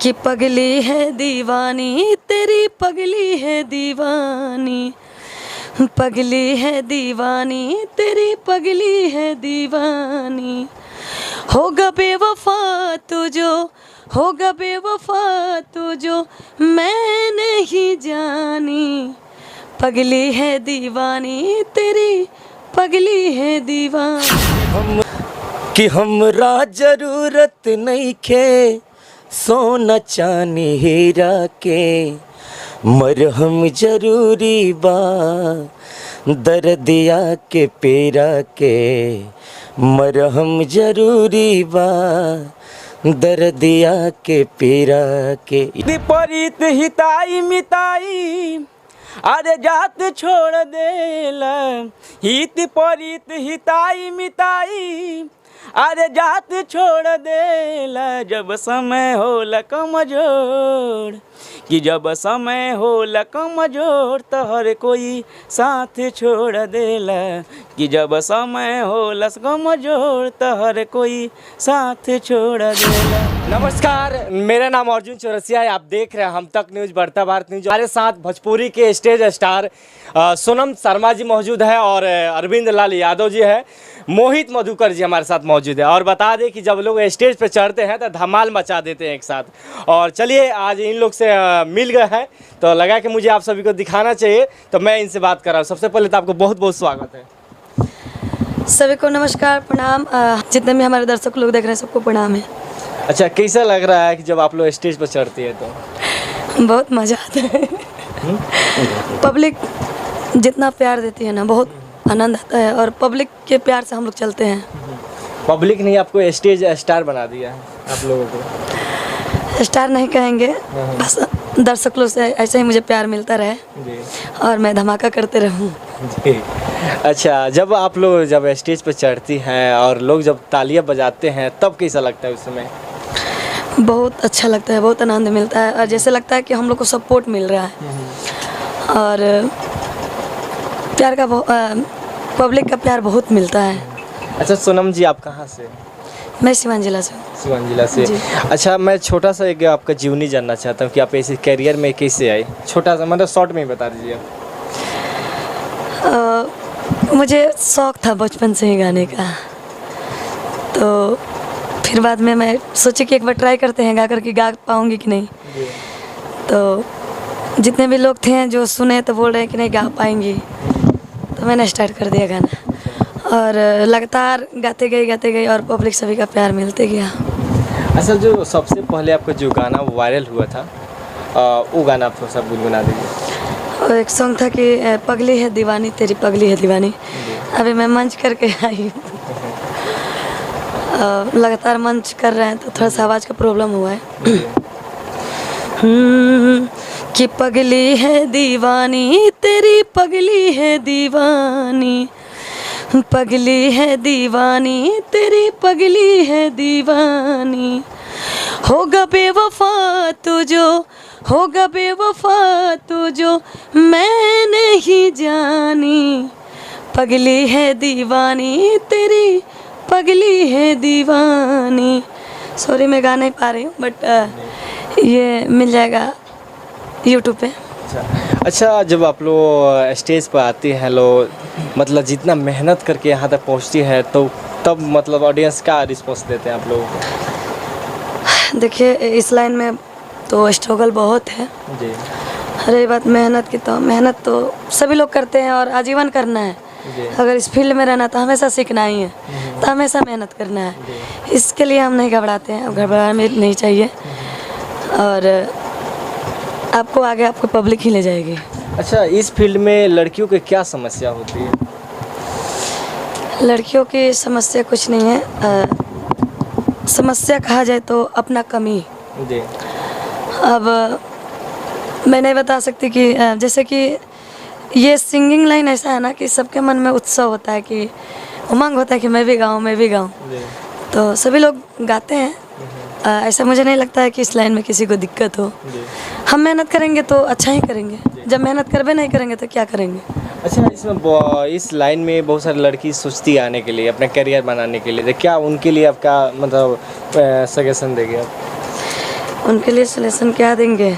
कि पगली है दीवानी तेरी पगली है दीवानी, पगली है दीवानी तेरी पगली है दीवानी। होगा बेवफा तू जो, होगा बेवफा तू जो मैं नहीं जानी, पगली है दीवानी तेरी पगली है दीवानी। कि हमरा जरूरत नहीं खे सोना चांदी हीरा के, मरहम जरूरी बा दर्दिया के पेरा के, मरहम जरूरी बा दर्दिया के पेरा के। विपरीत हिताई मिताई अरे जात छोड़ देला, हित परित हिताई मिताई अरे जात छोड़ देला। जब समय होला कमजोर, कि जब समय होला कमजोर तो हर कोई साथ छोड़ देला, कि जब समय होला कमजोर तो हर कोई साथ छोड़ देला। नमस्कार, मेरा नाम अर्जुन चौरसिया है। आप देख रहे हैं हम तक न्यूज़, बढ़ता भारत न्यूज़। हमारे साथ भोजपुरी के स्टेज स्टार सोनम शर्मा जी मौजूद है और अरविंद लाल यादव जी है, मोहित मधुकर जी हमारे साथ मौजूद है। और बता दें कि जब लोग स्टेज पे चढ़ते हैं तो धमाल मचा देते हैं एक साथ। और चलिए आज इन लोग से मिल गए हैं तो लगा कि मुझे आप सभी को दिखाना चाहिए, तो मैं इनसे बात कर रहा हूँ। सबसे पहले तो आपको बहुत बहुत स्वागत है। सभी को नमस्कार, प्रणाम। जितने भी हमारे दर्शक लोग देख रहे हैं सबको प्रणाम है। अच्छा, कैसा लग रहा है कि जब आप लोग स्टेज पर चढ़ती है तो? बहुत मज़ा आता है। पब्लिक जितना प्यार देती है ना, बहुत आनंद आता है और पब्लिक के प्यार से हम लोग चलते हैं। पब्लिक ने आपको स्टेज स्टार बना दिया है आप लोगों को? स्टार नहीं कहेंगे, बस दर्शक लोग से ऐसे ही मुझे प्यार मिलता रहे जी। और मैं धमाका करते रहूं। जी। अच्छा, जब आप लोग जब स्टेज पर चढ़ती हैं और लोग जब तालियां बजाते हैं तब कैसा लगता है उस समय? बहुत अच्छा लगता है, बहुत आनंद मिलता है और जैसे लगता है कि हम लोग को सपोर्ट मिल रहा है और प्यार का पब्लिक का प्यार बहुत मिलता है। अच्छा सोनम जी, आप कहाँ से? मैं सिवान जिला से हूँ। सिवान जिला से। अच्छा, मैं छोटा सा एक आपका जीवनी जानना चाहता हूँ कि आप ऐसे करियर में कैसे आए? छोटा सा मतलब शॉर्ट में ही बता दीजिए। मुझे शौक़ था बचपन से ही गाने का, तो फिर बाद में मैं सोची कि एक बार ट्राई करते हैं, गा करके गा पाऊँगी कि नहीं। तो जितने भी लोग थे जो सुने तो बोल रहे हैं कि नहीं गा पाएंगी, तो मैंने स्टार्ट कर दिया गाना और लगातार गाते गई और पब्लिक सभी का प्यार मिलते गया। अच्छा, जो सबसे पहले आपका जो गाना वायरल हुआ था वो गाना आप थोड़ा सा गुनगुना दीजिए। और एक सॉन्ग था कि पगली है दीवानी तेरी पगली है दीवानी। अभी मैं मंच करके आई हूँ, लगातार मंच कर रहे हैं तो थोड़ा सा आवाज़ का प्रॉब्लम हुआ है। कि पगली है दीवानी तेरी पगली है दीवानी, पगली है दीवानी तेरी पगली है दीवानी। होगा बेवफा तू जो, होगा बेवफा तू जो मैं नहीं जानी, पगली है दीवानी तेरी पगली है दीवानी। सॉरी मैं गा नहीं पा रही हूँ, बट ये मिल जाएगा यूट्यूब पे। अच्छा, जब आप लोग स्टेज पर आती हैं लोग, मतलब जितना मेहनत करके यहाँ तक पहुँचती है तो तब मतलब ऑडियंस का रिस्पॉन्स देते हैं आप लोगों को? देखिए इस लाइन में तो स्ट्रगल बहुत है जी। रही बात मेहनत की, तो मेहनत तो सभी लोग करते हैं और आजीवन करना है। अगर इस फील्ड में रहना तो हमेशा सीखना ही है, तो हमेशा मेहनत करना है। इसके लिए हम नहीं घबराते हैं, अब घबराना नहीं चाहिए और आपको आगे आपको पब्लिक ही ले जाएगी। अच्छा, इस फील्ड में लड़कियों की क्या समस्या होती है? लड़कियों की समस्या कुछ नहीं है, समस्या कहा जाए तो अपना कमी। जी। अब मैं नहीं बता सकती कि जैसे कि ये सिंगिंग लाइन ऐसा है ना कि सबके मन में उत्सव होता है, कि उमंग होता है कि मैं भी गाऊँ मैं भी गाऊँ, तो सभी लोग गाते हैं। ऐसा मुझे नहीं लगता है कि इस लाइन में किसी को दिक्कत हो। हम मेहनत करेंगे तो अच्छा ही करेंगे, जब मेहनत करबे नहीं करेंगे तो क्या करेंगे। अच्छा, इसमें इस लाइन में बहुत सारी लड़की सोचती है आने के लिए, अपना करियर बनाने के लिए, तो क्या उनके लिए आपका मतलब सजेशन देंगे आप? उनके लिए सलेक्शन क्या देंगे?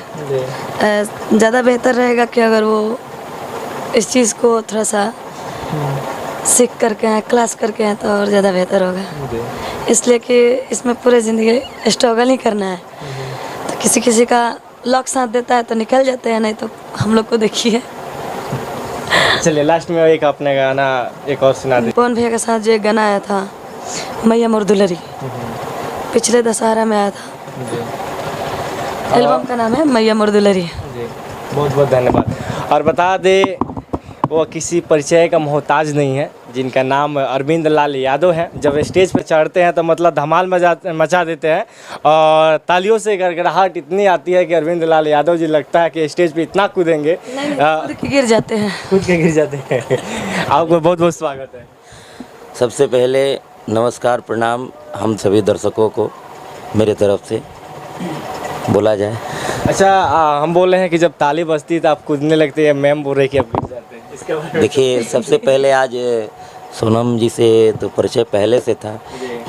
ज़्यादा बेहतर रहेगा कि अगर वो इस चीज़ को थोड़ा सा सीख करके आए, क्लास करके आए, तो और ज़्यादा बेहतर होगा। इसलिए कि इसमें पूरे ज़िंदगी स्ट्रगल ही करना है। तो किसी किसी का लक साथ देता है तो निकल जाते हैं, नहीं तो हम लोग को देखिए। चलिए लास्ट में एक अपने गाना एक और सुना दीजिए। पवन भैया के साथ जो एक गाना आया था, मैया मोर दुलरी, पिछले दशहरा में आया था। एल्बम का नाम है मैया मोर दुलरी। बहुत बहुत धन्यवाद। और बता दे वो किसी परिचय का मोहताज नहीं है, जिनका नाम अरविंद लाल यादव है। जब स्टेज पर चढ़ते हैं तो मतलब धमाल मचा देते हैं और तालियों से गड़गड़ाहट इतनी आती है कि अरविंद लाल यादव जी लगता है कि स्टेज पे इतना कूदेंगे खुद के गिर जाते हैं। खुद के गिर जाते हैं। आपको बहुत बहुत स्वागत है। सबसे पहले नमस्कार प्रणाम हम सभी दर्शकों को मेरे तरफ से बोला जाए। अच्छा हम बोल रहे हैं कि जब ताली बजती है तो आप कूदने लगते हैं, मैम बोल रहे कि आप गिर जाते हैं, इसके बारे में देखिए, सबसे पहले आज सोनम जी से तो परिचय पहले से था,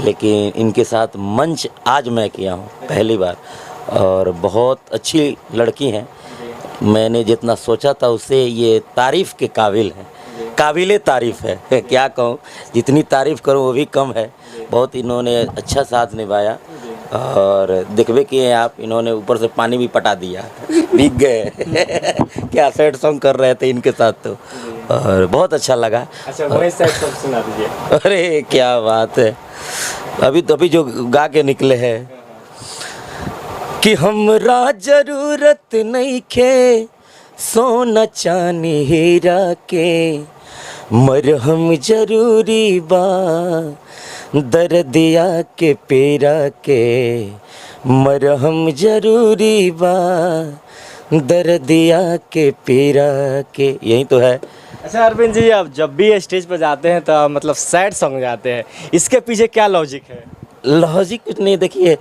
लेकिन इनके साथ मंच आज मैं किया हूँ पहली बार, और बहुत अच्छी लड़की हैं। मैंने जितना सोचा था उससे ये तारीफ़ के काबिल है, काबिले तारीफ़ है। क्या कहूँ, जितनी तारीफ़ करूँ वो भी कम है। बहुत इन्होंने अच्छा साथ निभाया और देखबे किए आप, इन्होंने ऊपर से पानी भी पटा दिया, भीग गए। क्या सैड सॉन्ग कर रहे थे इनके साथ तो, और बहुत अच्छा लगा। अच्छा वही सैड सॉन्ग सुना दीजिए। अरे क्या बात है, अभी जो गा के निकले हैं कि हमरा जरूरत नहीं खे सोना चांदी हीरा के, मरहम जरूरी बा दर्दिया के पेरा के, मरहम जरूरी बा दर्दिया के पेरा के। यही तो है। अच्छा अरविंद जी, आप जब भी स्टेज पर जाते हैं तो मतलब सैड सॉन्ग जाते हैं, इसके पीछे क्या लॉजिक है? लॉजिक कुछ नहीं, देखिए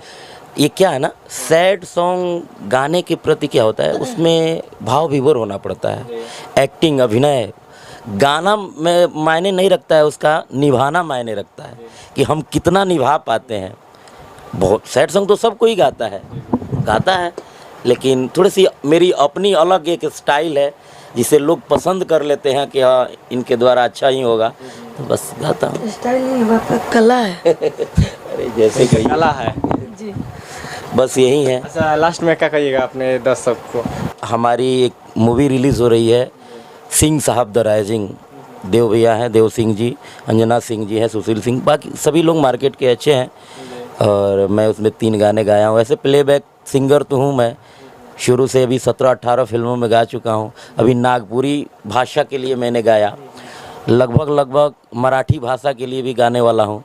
ये क्या है ना, सैड सॉन्ग गाने के प्रति क्या होता है, उसमें भाव विभोर होना पड़ता है। एक्टिंग, अभिनय, गाना में मायने नहीं रखता है, उसका निभाना मायने रखता है कि हम कितना निभा पाते हैं। बहुत सैड सॉन्ग तो सब कोई गाता है, लेकिन थोड़ी सी मेरी अपनी अलग एक स्टाइल है जिसे लोग पसंद कर लेते हैं कि हाँ इनके द्वारा अच्छा ही होगा, तो बस गाता हूँ। स्टाइल नहीं, आपका कला है। अरे जैसे कही कला है जी। बस यही है। अच्छा लास्ट में क्या कहिएगा अपने दर्शक को? हमारी एक मूवी रिलीज़ हो रही है, सिंह साहब द राइजिंग। देव भैया हैं, देव सिंह जी, अंजना सिंह जी हैं, सुशील सिंह, बाकी सभी लोग मार्केट के अच्छे हैं, और मैं उसमें 3 गाने गाया हूँ। ऐसे प्लेबैक सिंगर तो हूँ मैं शुरू से, अभी 17-18 फिल्मों में गा चुका हूँ। अभी नागपुरी भाषा के लिए मैंने गाया, लगभग मराठी भाषा के लिए भी गाने वाला हूँ।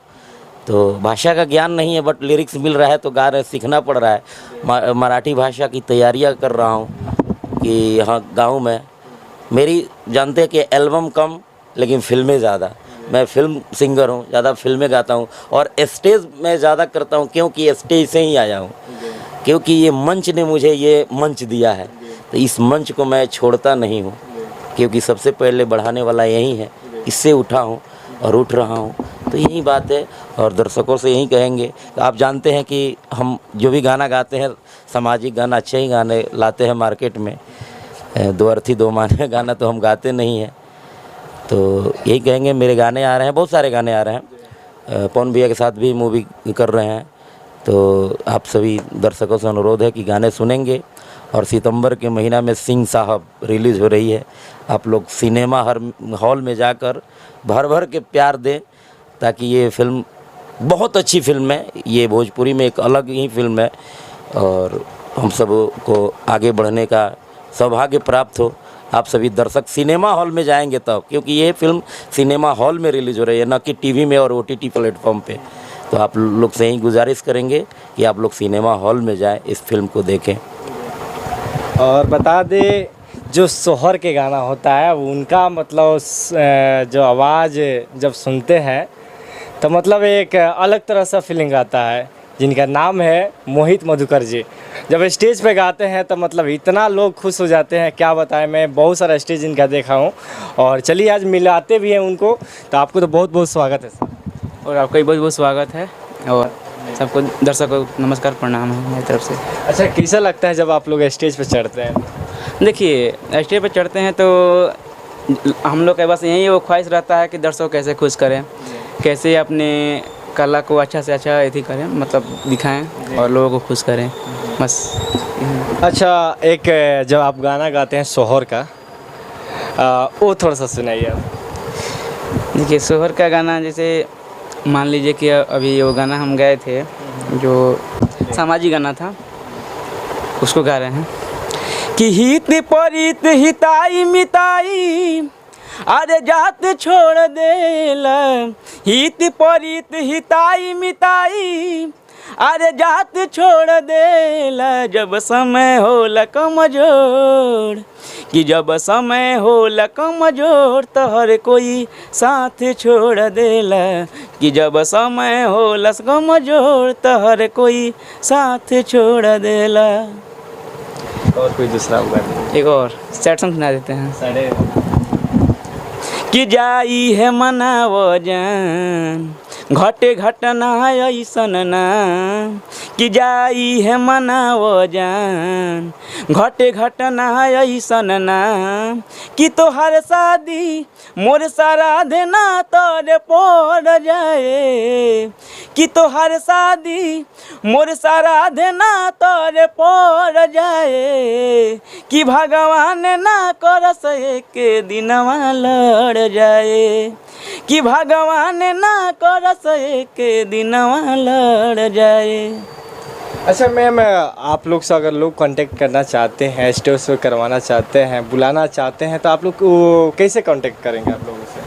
तो भाषा का ज्ञान नहीं है, बट लिरिक्स मिल रहा है तो गा रहे, सीखना पड़ रहा है। मराठी भाषा की तैयारियाँ कर रहा हूँ कि यहाँ गाऊँ मैं। मेरी जानते हैं कि एल्बम कम लेकिन फिल्में ज़्यादा। मैं फिल्म सिंगर हूँ, ज़्यादा फिल्में गाता हूँ, और स्टेज मैं ज़्यादा करता हूँ क्योंकि स्टेज से ही आया हूँ, क्योंकि ये मंच ने मुझे ये मंच दिया है, तो इस मंच को मैं छोड़ता नहीं हूँ, क्योंकि सबसे पहले बढ़ाने वाला यही है। इससे उठा हूँ और उठ रहा हूँ, तो यही बात है। और दर्शकों से यही कहेंगे, आप जानते हैं कि हम जो भी गाना गाते हैं सामाजिक गाना, अच्छे ही गाने लाते हैं मार्केट में। 2 अर्थी 2 माने गाना तो हम गाते नहीं हैं। तो यही कहेंगे, मेरे गाने आ रहे हैं, बहुत सारे गाने आ रहे हैं। पवन भैया के साथ भी मूवी कर रहे हैं, तो आप सभी दर्शकों से अनुरोध है कि गाने सुनेंगे। और सितंबर के महीना में सिंह साहब रिलीज़ हो रही है। आप लोग सिनेमा हॉल में जाकर भर भर के प्यार दें, ताकि ये फिल्म बहुत अच्छी फिल्म है। ये भोजपुरी में एक अलग ही फिल्म है, और हम सब को आगे बढ़ने का सौभाग्य प्राप्त हो। आप सभी दर्शक सिनेमा हॉल में जाएंगे तब, क्योंकि ये फिल्म सिनेमा हॉल में रिलीज़ हो रही है, न कि टीवी में और OTT प्लेटफॉर्म पे। तो आप लोग से यही गुजारिश करेंगे कि आप लोग सिनेमा हॉल में जाएं, इस फिल्म को देखें। और बता दे, जो सोहर के गाना होता है उनका मतलब जो आवाज़ जब सुनते हैं तो मतलब एक अलग तरह सा फीलिंग आता है, जिनका नाम है मोहित मधुकर जी। जब स्टेज पे गाते हैं तो मतलब इतना लोग खुश हो जाते हैं, क्या बताएं। मैं बहुत सारा स्टेज इनका देखा हूँ, और चलिए आज मिलाते भी हैं उनको। तो आपको तो बहुत बहुत स्वागत है सर। और आपका भी बहुत बहुत स्वागत है। और सबको दर्शकों को नमस्कार प्रणाम है मेरी तरफ से। अच्छा, कैसा लगता है जब आप लोग स्टेज पे चढ़ते हैं? देखिए स्टेज पर चढ़ते हैं तो हम लोग का बस यही वो ख्वाहिश रहता है कि दर्शक कैसे खुश करें, कैसे अपने कला को अच्छा से अच्छा यही करें, मतलब दिखाएं और लोगों को खुश करें, बस। अच्छा, एक जब आप गाना गाते हैं सोहर का, वो थोड़ा सा सुनाइए आप। देखिए सोहर का गाना, जैसे मान लीजिए कि अभी वो गाना हम गए थे जो सामाजिक गाना था, उसको गा रहे हैं कि हित परित हिताई मिताई अरे जात छोड़ देला, हित परित हिताई मिताई अरे जात छोड़ देला, जब समय होला कमजोर, कि जब समय होला कमजोर तो हर कोई साथ छोड़ देला, कि जब समय होला कमजोर तो हर कोई साथ छोड़ देला। और कोई दूसरा होगा? एक और सैड सॉन्ग सुना देते हैं। कि जाई है मनावो जान घटे घटना ऐसन ना, कि जाई है मनावो जान घटे घटना ऐसन ना, कि तोहर शादी मोर श्राद्ध ना तोरे पड़ जाए, कि तोहर शादी मोर श्राद्ध ना तोरे पड़ जाए, कि भगवान ना करस एक दिनवा लड़ जाए, कि भगवान ना करस एक दिनवा लड़ जाए। अच्छा मैम, आप लोग से अगर लोग कांटेक्ट करना चाहते हैं, स्टेज शो करवाना चाहते हैं, बुलाना चाहते हैं, तो आप लोग को कैसे कांटेक्ट करेंगे आप लोगों से?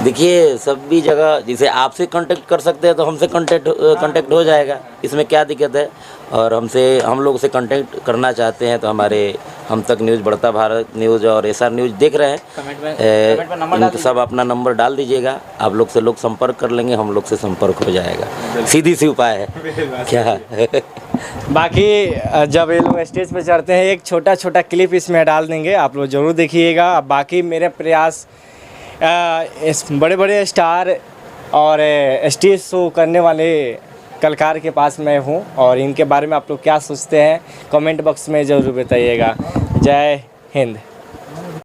देखिए सभी जगह जैसे आपसे कांटेक्ट कर सकते हैं तो हमसे कांटेक्ट हो जाएगा, इसमें क्या दिक्कत है। और हम लोग से कांटेक्ट करना चाहते हैं तो हमारे हम तक न्यूज़, बढ़ता भारत न्यूज़ और एसआर न्यूज़ देख रहे हैं, कमेंट में सब अपना नंबर डाल दीजिएगा, आप लोग से लोग संपर्क कर लेंगे, हम लोग से संपर्क हो जाएगा। सीधी सी उपाय है क्या। बाकी जब ये लोग स्टेज पे चढ़ते हैं एक छोटा छोटा क्लिप इसमें डाल देंगे, आप लोग ज़रूर देखिएगा। बाकी मेरे प्रयास इस बड़े बड़े स्टार और स्टेज शो करने वाले कलाकार के पास मैं हूँ, और इनके बारे में आप लोग क्या सोचते हैं कमेंट बॉक्स में ज़रूर बताइएगा। जय हिंद।